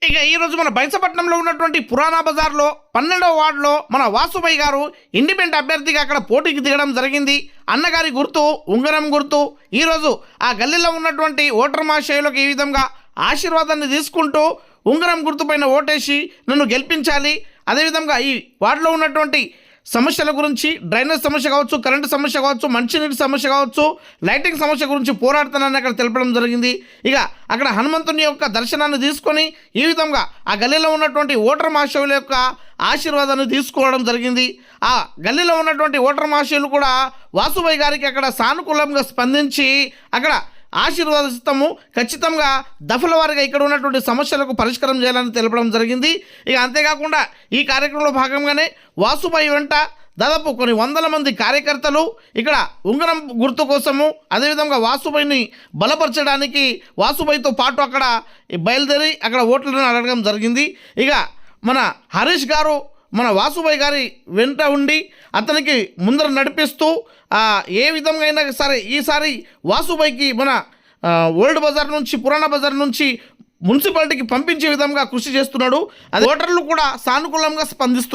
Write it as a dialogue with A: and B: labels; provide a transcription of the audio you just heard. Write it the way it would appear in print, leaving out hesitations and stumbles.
A: ఇక ఈరోజు మన బైంసపట్నంలో ఉన్నటువంటి పురాణా బజార్లో 12వ వార్డులో మన వాసుబాయి గారు ఇండిపెండెంట్ అభ్యర్థిగా అక్కడ పోటీకి దిగడం జరిగింది. అన్నగారి గుర్తు ఉంగరం గుర్తు. ఈరోజు ఆ గల్లీలో ఉన్నటువంటి ఓటర్ మహాశయులకు ఈ విధంగా ఆశీర్వాదాన్ని తీసుకుంటూ ఉంగరం గుర్తుపైన ఓటేసి నన్ను గెలిపించాలి, అదేవిధంగా ఈ వార్డులో ఉన్నటువంటి సమస్యల గురించి, డ్రైనేజ్ సమస్య కావచ్చు, కరెంటు సమస్య కావచ్చు, మంచినీటి సమస్య కావచ్చు, లైటింగ్ సమస్య గురించి పోరాడుతానని అక్కడ తెలపడం జరిగింది. ఇక అక్కడ హనుమంతుని యొక్క దర్శనాన్ని తీసుకొని ఈ విధంగా ఆ గల్లీలో ఉన్నటువంటి ఓటర్ మహాశయుల యొక్క ఆశీర్వాదాన్ని తీసుకోవడం జరిగింది. ఆ గల్లీలో ఉన్నటువంటి ఓటర్ మహాశయులు కూడా వాసుబాయి గారికి అక్కడ సానుకూలంగా స్పందించి అక్కడ ఆశీర్వాదిస్తాము, ఖచ్చితంగా దఫల వారిగా ఇక్కడ ఉన్నటువంటి సమస్యలకు పరిష్కారం చేయాలని తెలపడం జరిగింది. ఇక అంతేకాకుండా ఈ కార్యక్రమంలో భాగంగానే వాసుబాయి వెంట దాదాపు కొన్ని వందల మంది కార్యకర్తలు ఇక్కడ ఉంగరం గుర్తు కోసము, అదేవిధంగా వాసుబాయిని బలపరచడానికి వాసుబాయితో పాటు అక్కడ బయలుదేరి అక్కడ ఓట్లను అడగడం జరిగింది. ఇక మన హరీష్ గారు మన వాసుబాయి గారి వెంట ఉండి అతనికి ముందర నడిపిస్తూ ఏ విధంగా అయినా సరే ఈసారి వాసుబాయికి మన ఓల్డ్ బజార్ నుంచి, పురాణా బజార్ నుంచి మున్సిపాలిటీకి పంపించే విధంగా కృషి చేస్తున్నాడు. అది ఓటర్లు కూడా సానుకూలంగా స్పందిస్తున్నారు.